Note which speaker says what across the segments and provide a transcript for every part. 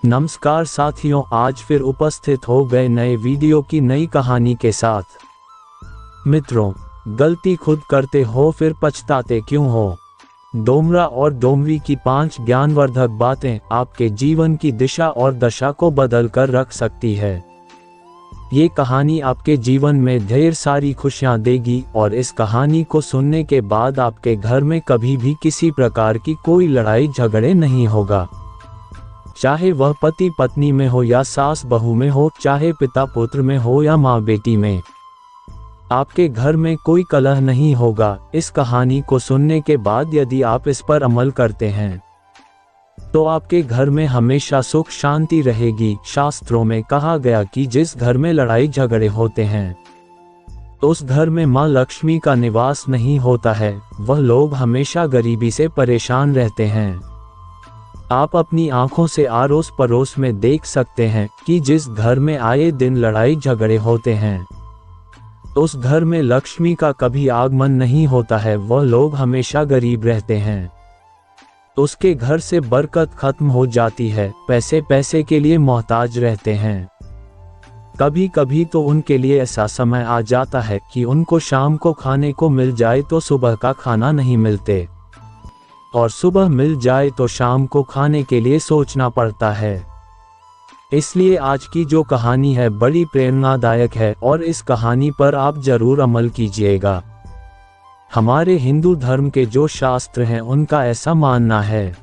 Speaker 1: नमस्कार साथियों, आज फिर उपस्थित हो गए नए वीडियो की नई कहानी के साथ। मित्रों, गलती खुद करते हो फिर पछताते क्यों हो? डोमरा और डोमरी की 5 ज्ञानवर्धक बातें आपके जीवन की दिशा और दशा को बदल कर रख सकती है। ये कहानी आपके जीवन में ढेर सारी खुशियां देगी और इस कहानी को सुनने के बाद आपके घर में कभी भी किसी प्रकार की कोई लड़ाई झगड़े नहीं होगा। चाहे वह पति पत्नी में हो या सास बहू में हो, चाहे पिता पुत्र में हो या माँ बेटी में, आपके घर में कोई कलह नहीं होगा। इस कहानी को सुनने के बाद यदि आप इस पर अमल करते हैं तो आपके घर में हमेशा सुख शांति रहेगी। शास्त्रों में कहा गया कि जिस घर में लड़ाई झगड़े होते हैं उस घर में माँ लक्ष्मी का निवास नहीं होता है। वह लोग हमेशा गरीबी से परेशान रहते हैं। आप अपनी आंखों से आरोस पड़ोस में देख सकते हैं कि जिस घर में आए दिन लड़ाई झगड़े होते हैं उस घर में लक्ष्मी का कभी आगमन नहीं होता है। वह लोग हमेशा गरीब रहते हैं। उसके घर से बरकत खत्म हो जाती है। पैसे के लिए मोहताज रहते हैं। कभी कभी तो उनके लिए ऐसा समय आ जाता है कि उनको शाम को खाने को मिल जाए तो सुबह का खाना नहीं मिलते, और सुबह मिल जाए तो शाम को खाने के लिए सोचना पड़ता है। इसलिए आज की जो कहानी है बड़ी प्रेरणादायक है और इस कहानी पर आप जरूर अमल कीजिएगा। हमारे हिंदू धर्म के जो शास्त्र हैं उनका ऐसा मानना है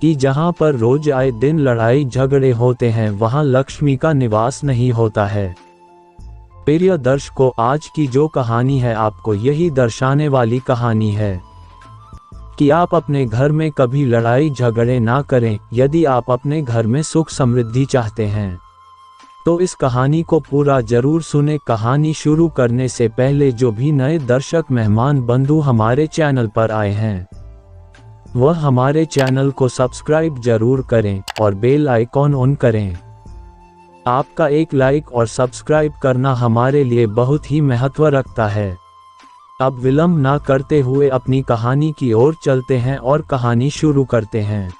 Speaker 1: कि जहां पर रोज आए दिन लड़ाई झगड़े होते हैं वहां लक्ष्मी का निवास नहीं होता है। प्रिय दर्शकों, आज की जो कहानी है आपको यही दर्शाने वाली कहानी है कि आप अपने घर में कभी लड़ाई झगड़े ना करें। यदि आप अपने घर में सुख समृद्धि चाहते हैं तो इस कहानी को पूरा जरूर सुने। कहानी शुरू करने से पहले जो भी नए दर्शक मेहमान बंधु हमारे चैनल पर आए हैं वह हमारे चैनल को सब्सक्राइब जरूर करें और बेल आइकॉन ऑन करें। आपका एक लाइक और सब्सक्राइब करना हमारे लिए बहुत ही महत्व रखता है। अब विलंब ना करते हुए अपनी कहानी की ओर चलते हैं और कहानी शुरू करते हैं।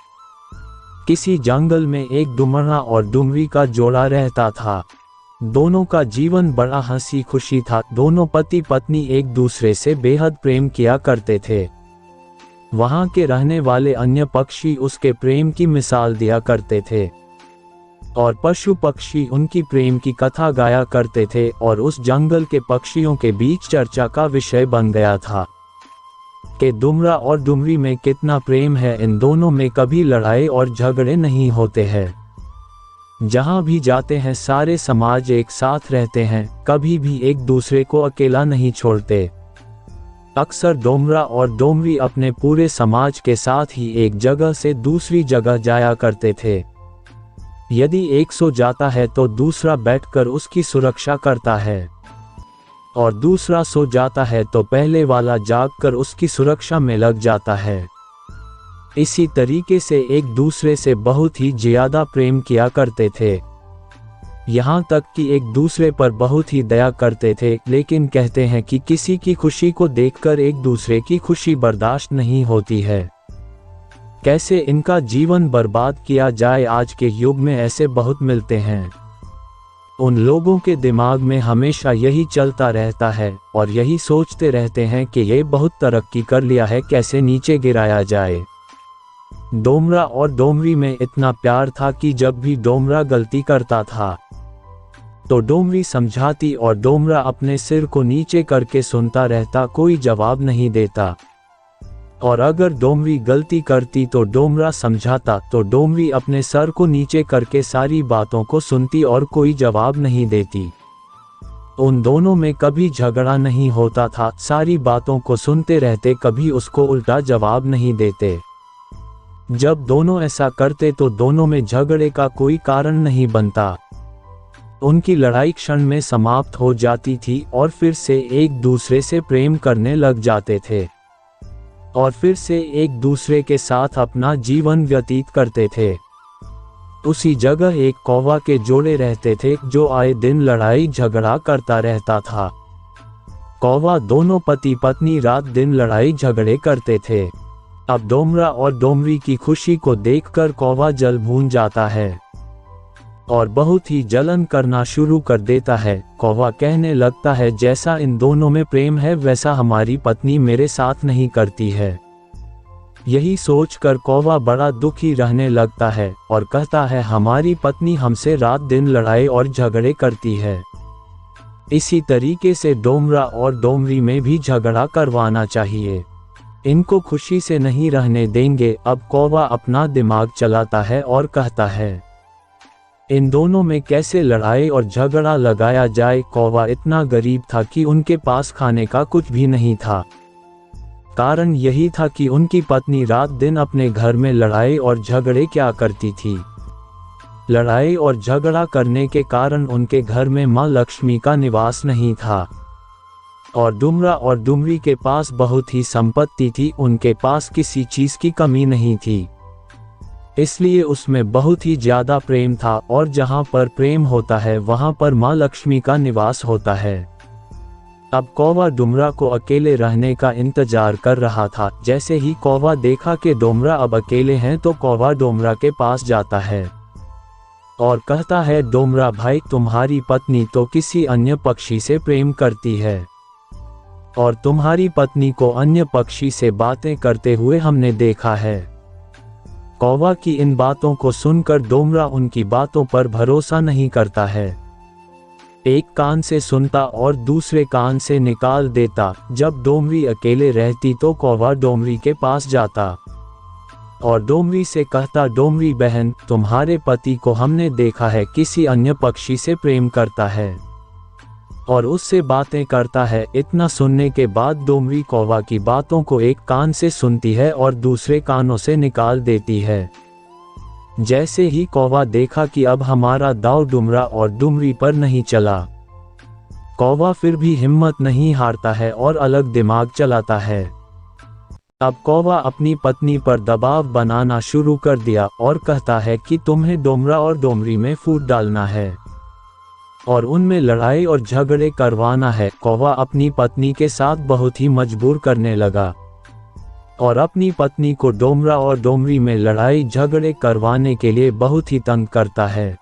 Speaker 1: किसी जंगल में एक डुमरा और डुमरी का जोड़ा रहता था। दोनों का जीवन बड़ा हंसी खुशी था। दोनों पति पत्नी एक दूसरे से बेहद प्रेम किया करते थे। वहां के रहने वाले अन्य पक्षी उसके प्रेम की मिसाल दिया करते थे और पशु पक्षी उनकी प्रेम की कथा गाया करते थे और उस जंगल के पक्षियों के बीच चर्चा का विषय बन गया था कि डुमरा और डुमरी में कितना प्रेम है। इन दोनों में कभी लड़ाई और झगड़े नहीं होते हैं। जहां भी जाते हैं सारे समाज एक साथ रहते हैं, कभी भी एक दूसरे को अकेला नहीं छोड़ते। अक्सर डोमरा और डोमरी अपने पूरे समाज के साथ ही एक जगह से दूसरी जगह जाया करते थे। यदि एक सो जाता है तो दूसरा बैठकर उसकी सुरक्षा करता है और दूसरा सो जाता है तो पहले वाला जागकर उसकी सुरक्षा में लग जाता है। इसी तरीके से एक दूसरे से बहुत ही ज्यादा प्रेम किया करते थे, यहाँ तक कि एक दूसरे पर बहुत ही दया करते थे। लेकिन कहते हैं कि किसी की खुशी को देखकर एक दूसरे की खुशी बर्दाश्त नहीं होती है। कैसे इनका जीवन बर्बाद किया जाए, आज के युग में ऐसे बहुत मिलते हैं। उन लोगों के दिमाग में हमेशा यही चलता रहता है और यही सोचते रहते हैं कि ये बहुत तरक्की कर लिया है, कैसे नीचे गिराया जाए। डोमरा और डोमरी में इतना प्यार था कि जब भी डोमरा गलती करता था तो डोमरी समझाती और डोमरा अपने सिर को नीचे करके सुनता रहता, कोई जवाब नहीं देता। और अगर डोमरी गलती करती तो डोमरा समझाता तो डोमरी अपने सर को नीचे करके सारी बातों को सुनती और कोई जवाब नहीं देती। उन दोनों में कभी झगड़ा नहीं होता था, सारी बातों को सुनते रहते, कभी उसको उल्टा जवाब नहीं देते। जब दोनों ऐसा करते तो दोनों में झगड़े का कोई कारण नहीं बनता। उनकी लड़ाई क्षण में समाप्त हो जाती थी और फिर से एक दूसरे से प्रेम करने लग जाते थे और फिर से एक दूसरे के साथ अपना जीवन व्यतीत करते थे। उसी जगह एक कौवा के जोड़े रहते थे जो आए दिन लड़ाई झगड़ा करता रहता था। कौवा दोनों पति पत्नी रात दिन लड़ाई झगड़े करते थे। अब डोमरा और डोमरी की खुशी को देखकर कौवा जल भून जाता है और बहुत ही जलन करना शुरू कर देता है। कौवा कहने लगता है, जैसा इन दोनों में प्रेम है वैसा हमारी पत्नी मेरे साथ नहीं करती है। यही सोचकर कौवा बड़ा दुखी रहने लगता है और कहता है, हमारी पत्नी हमसे रात दिन लड़ाई और झगड़े करती है। इसी तरीके से डोमरा और डोमरी में भी झगड़ा करवाना चाहिए। इनको खुशी से नहीं रहने देंगे। अब कौवा अपना दिमाग चलाता है और कहता है, इन दोनों में कैसे लड़ाई और झगड़ा लगाया जाए। कौवा इतना गरीब था कि उनके पास खाने का कुछ भी नहीं था। कारण यही था कि उनकी पत्नी रात दिन अपने घर में लड़ाई और झगड़े क्या करती थी। लड़ाई और झगड़ा करने के कारण उनके घर में माँ लक्ष्मी का निवास नहीं था। और डुमरा और डुमरी के पास बहुत ही संपत्ति थी, उनके पास किसी चीज की कमी नहीं थी। इसलिए उसमें बहुत ही ज्यादा प्रेम था, और जहाँ पर प्रेम होता है वहाँ पर माँ लक्ष्मी का निवास होता है। अब कौवा डुमरा को अकेले रहने का इंतजार कर रहा था। जैसे ही कौवा देखा कि डोमरा अब अकेले हैं तो कौवा डोमरा के पास जाता है और कहता है, डोमरा भाई, तुम्हारी पत्नी तो किसी अन्य पक्षी से प्रेम करती है और तुम्हारी पत्नी को अन्य पक्षी से बातें करते हुए हमने देखा है। कौवा की इन बातों को सुनकर डोमरा उनकी बातों पर भरोसा नहीं करता है। एक कान से सुनता और दूसरे कान से निकाल देता। जब डोमरी अकेले रहती तो कौवा डोमरी के पास जाता और डोमरी से कहता, डोमरी बहन, तुम्हारे पति को हमने देखा है किसी अन्य पक्षी से प्रेम करता है और उससे बातें करता है। इतना सुनने के बाद डोमरी कौवा की बातों को एक कान से सुनती है और दूसरे कानों से निकाल देती है। जैसे ही कौवा देखा कि अब हमारा दांव डुमरा और डुमरी पर नहीं चला, कौवा फिर भी हिम्मत नहीं हारता है और अलग दिमाग चलाता है। अब कौवा अपनी पत्नी पर दबाव बनाना शुरू कर दिया और कहता है कि तुम्हें डोमरा और डोमरी में फूट डालना है और उनमें लड़ाई और झगड़े करवाना है। कौवा अपनी पत्नी के साथ बहुत ही मजबूर करने लगा और अपनी पत्नी को डोमरा और डोमरी में लड़ाई झगड़े करवाने के लिए बहुत ही तंग करता है।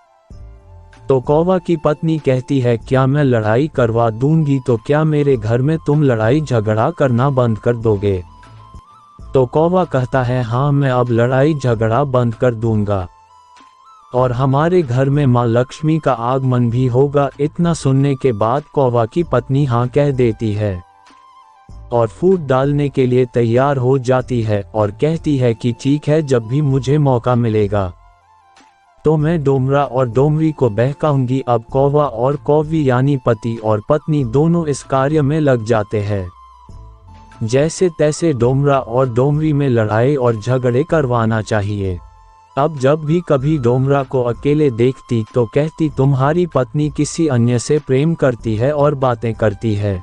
Speaker 1: तो कौवा की पत्नी कहती है, क्या मैं लड़ाई करवा दूंगी तो क्या मेरे घर में तुम लड़ाई झगड़ा करना बंद कर दोगे? तो कौवा कहता है, हाँ, मैं अब लड़ाई झगड़ा बंद कर दूंगा और हमारे घर में माँ लक्ष्मी का आगमन भी होगा। इतना सुनने के बाद कौवा की पत्नी हाँ कह देती है और फूट डालने के लिए तैयार हो जाती है और कहती है कि ठीक है, जब भी मुझे मौका मिलेगा तो मैं डोमरा और डोमरी को बहकाऊंगी। अब कौवा और कौवी यानी पति और पत्नी दोनों इस कार्य में लग जाते हैं। जैसे तैसे डोमरा और डोमरी में लड़ाई और झगड़े करवाना चाहिए। अब जब भी कभी डोमरा को अकेले देखती तो कहती, तुम्हारी पत्नी किसी अन्य से प्रेम करती है और बातें करती है।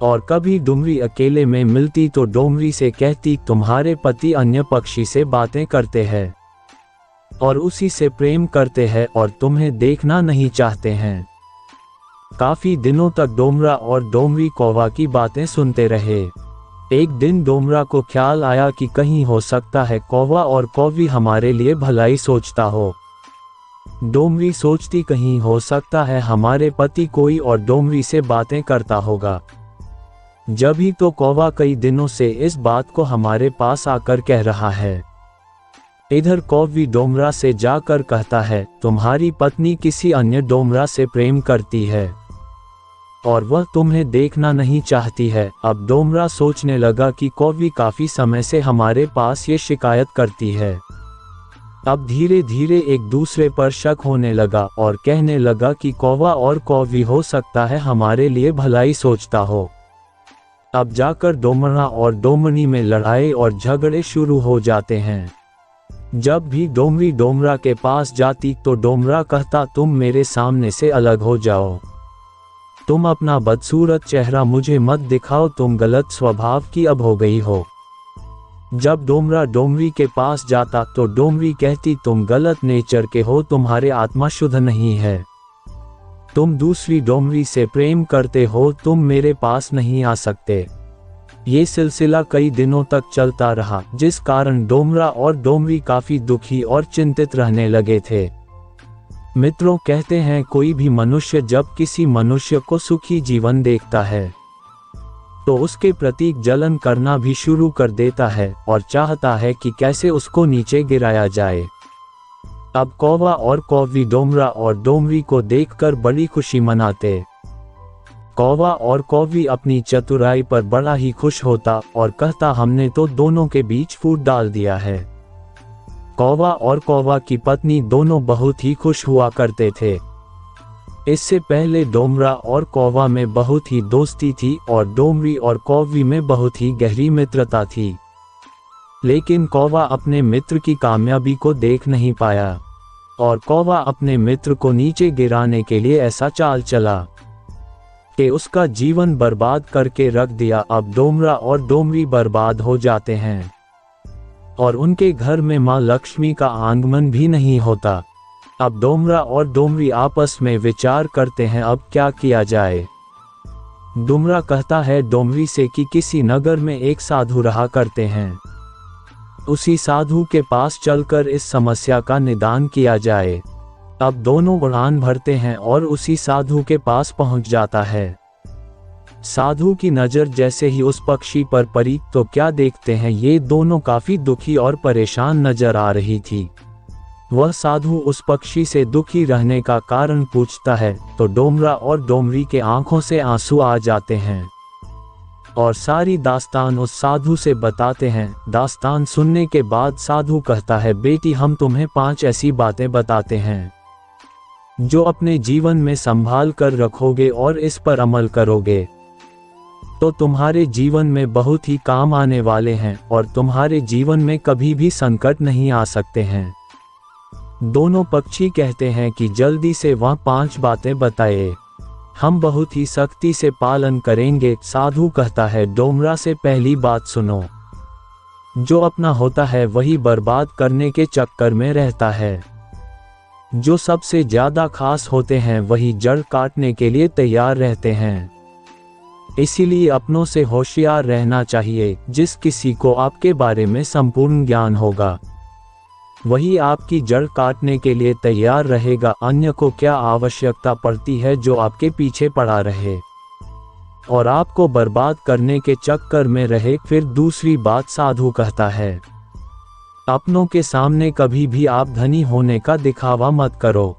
Speaker 1: और कभी डुमरी अकेले में मिलती तो डोमरी से कहती, तुम्हारे पति अन्य पक्षी से बातें करते हैं और उसी से प्रेम करते हैं और तुम्हें देखना नहीं चाहते हैं। काफी दिनों तक डोमरा और डोमरी कौवा की बातें सुनते रहे। एक दिन डोमरा को ख्याल आया कि कहीं हो सकता है कौवा और कौवी हमारे लिए भलाई सोचता हो। डोमरी सोचती, कहीं हो सकता है हमारे पति कोई और डोमरी से बातें करता होगा। जब ही तो कौवा कई दिनों से इस बात को हमारे पास आकर कह रहा है। इधर कौवी डोमरा से जाकर कहता है, तुम्हारी पत्नी किसी अन्य डोमरा से प्रेम करती है और वह तुम्हें देखना नहीं चाहती है। अब डोमरा सोचने लगा कि कौवी काफी समय से हमारे पास ये शिकायत करती है। अब धीरे धीरे एक दूसरे पर शक होने लगा और कहने लगा कि कौवा और कौवी हो सकता है हमारे लिए भलाई सोचता हो। अब जाकर डोमरा और डोमरी में लड़ाई और झगड़े शुरू हो जाते हैं। जब भी डोमरी डोमरा के पास जाती तो डोमरा कहता, तुम मेरे सामने से अलग हो जाओ, तुम अपना बदसूरत चेहरा मुझे मत दिखाओ, तुम गलत स्वभाव की अब हो गई हो। जब डोमरा डोमरी के पास जाता तो डोमरी कहती, तुम गलत नेचर के हो, तुम्हारे आत्मा शुद्ध नहीं है, तुम दूसरी डोमरी से प्रेम करते हो, तुम मेरे पास नहीं आ सकते। ये सिलसिला कई दिनों तक चलता रहा, जिस कारण डोमरा और डोमरी काफी दुखी और चिंतित रहने लगे थे। मित्रों, कहते हैं कोई भी मनुष्य जब किसी मनुष्य को सुखी जीवन देखता है तो उसके प्रति जलन करना भी शुरू कर देता है और चाहता है कि कैसे उसको नीचे गिराया जाए। अब कौवा और कौवी डोमरा और डोमरी को देखकर बड़ी खुशी मनाते। कौवा और कौवी अपनी चतुराई पर बड़ा ही खुश होता और कहता, हमने तो दोनों के बीच फूट डाल दिया है। कौवा और कौवा की पत्नी दोनों बहुत ही खुश हुआ करते थे। इससे पहले डोमरा और कौवा में बहुत ही दोस्ती थी और डोमरी और कौवी में बहुत ही गहरी मित्रता थी। लेकिन कौवा अपने मित्र की कामयाबी को देख नहीं पाया और कौवा अपने मित्र को नीचे गिराने के लिए ऐसा चाल चला कि उसका जीवन बर्बाद करके रख दिया। अब डोमरा और डोमरी बर्बाद हो जाते हैं और उनके घर में माँ लक्ष्मी का आगमन भी नहीं होता। अब डोमरा और डोमरी आपस में विचार करते हैं अब क्या किया जाए। डोमरा कहता है डोमरी से कि किसी नगर में एक साधु रहा करते हैं, उसी साधु के पास चलकर इस समस्या का निदान किया जाए। अब दोनों उड़ान भरते हैं और उसी साधु के पास पहुंच जाता है। साधु की नज़र जैसे ही उस पक्षी पर पड़ी तो क्या देखते हैं, ये दोनों काफी दुखी और परेशान नजर आ रही थी। वह साधु उस पक्षी से दुखी रहने का कारण पूछता है तो डोमरा और डोमरी के आंखों से आंसू आ जाते हैं और सारी दास्तान उस साधु से बताते हैं। दास्तान सुनने के बाद साधु कहता है, बेटी हम तुम्हें 5 ऐसी बातें बताते हैं जो अपने जीवन में संभाल कर रखोगे और इस पर अमल करोगे तो तुम्हारे जीवन में बहुत ही काम आने वाले हैं और तुम्हारे जीवन में कभी भी संकट नहीं आ सकते हैं। दोनों पक्षी कहते हैं कि जल्दी से वह 5 बातें बताए, हम बहुत ही सख्ती से पालन करेंगे। साधु कहता है, डोमरा से पहली बात सुनो, जो अपना होता है वही बर्बाद करने के चक्कर में रहता है। जो सबसे ज्यादा खास होते हैं वही जड़ काटने के लिए तैयार रहते हैं। इसीलिए अपनों से होशियार रहना चाहिए। जिस किसी को आपके बारे में संपूर्ण ज्ञान होगा वही आपकी जड़ काटने के लिए तैयार रहेगा। अन्य को क्या आवश्यकता पड़ती है जो आपके पीछे पड़ा रहे और आपको बर्बाद करने के चक्कर में रहे। फिर दूसरी बात साधु कहता है, अपनों के सामने कभी भी आप धनी होने का दिखावा मत करो।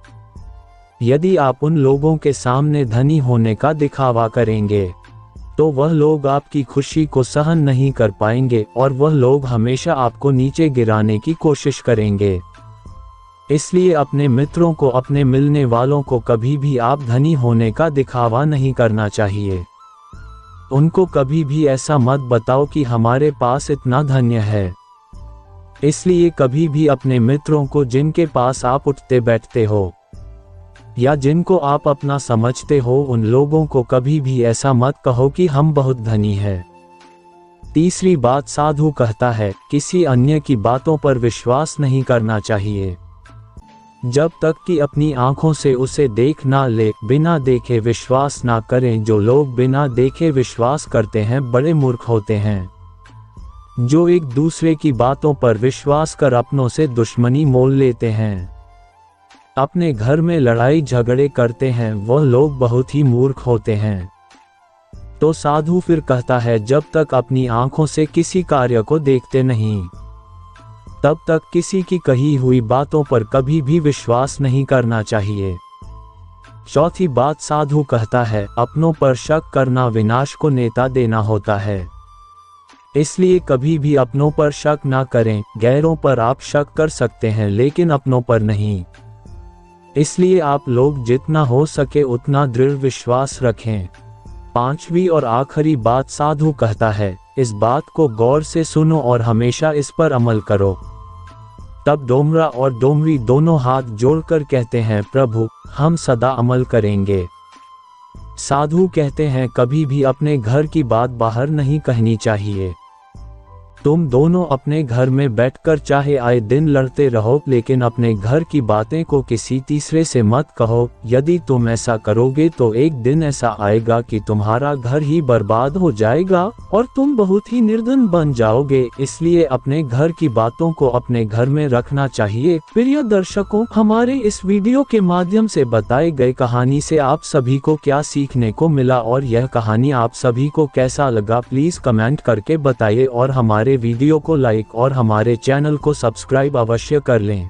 Speaker 1: यदि आप उन लोगों के सामने धनी होने का दिखावा करेंगे तो वह लोग आपकी खुशी को सहन नहीं कर पाएंगे और वह लोग हमेशा आपको नीचे गिराने की कोशिश करेंगे। इसलिए अपने मित्रों को, अपने मिलने वालों को कभी भी आप धनी होने का दिखावा नहीं करना चाहिए। उनको कभी भी ऐसा मत बताओ कि हमारे पास इतना धन्य है। इसलिए कभी भी अपने मित्रों को, जिनके पास आप उठते बैठते हो या जिनको आप अपना समझते हो, उन लोगों को कभी भी ऐसा मत कहो कि हम बहुत धनी हैं। तीसरी बात साधु कहता है, किसी अन्य की बातों पर विश्वास नहीं करना चाहिए जब तक कि अपनी आंखों से उसे देख ना ले। बिना देखे विश्वास ना करें। जो लोग बिना देखे विश्वास करते हैं बड़े मूर्ख होते हैं। जो एक दूसरे की बातों पर विश्वास कर अपनों से दुश्मनी मोल लेते हैं, अपने घर में लड़ाई झगड़े करते हैं, वह लोग बहुत ही मूर्ख होते हैं। तो साधु फिर कहता है, जब तक अपनी आंखों से किसी कार्य को देखते नहीं तब तक किसी की कही हुई बातों पर कभी भी विश्वास नहीं करना चाहिए। चौथी बात साधु कहता है, अपनों पर शक करना विनाश को नेता देना होता है। इसलिए कभी भी अपनों पर शक ना करें। गैरों पर आप शक कर सकते हैं लेकिन अपनों पर नहीं। इसलिए आप लोग जितना हो सके उतना दृढ़ विश्वास रखें। पांचवी और आखिरी बात साधु कहता है, इस बात को गौर से सुनो और हमेशा इस पर अमल करो। तब डोमरा और डोमरी दोनों हाथ जोड़कर कहते हैं, प्रभु हम सदा अमल करेंगे। साधु कहते हैं, कभी भी अपने घर की बात बाहर नहीं कहनी चाहिए। तुम दोनों अपने घर में बैठकर चाहे आए दिन लड़ते रहो, लेकिन अपने घर की बातें को किसी तीसरे से मत कहो। यदि तुम ऐसा करोगे तो एक दिन ऐसा आएगा कि तुम्हारा घर ही बर्बाद हो जाएगा और तुम बहुत ही निर्धन बन जाओगे। इसलिए अपने घर की बातों को अपने घर में रखना चाहिए। प्रिय दर्शकों, हमारे इस वीडियो के माध्यम से बताए गए कहानी से आप सभी को क्या सीखने को मिला और यह कहानी आप सभी को कैसा लगा, प्लीज कमेंट करके बताइए और हमारे वीडियो को लाइक और हमारे चैनल को सब्सक्राइब अवश्य कर लें।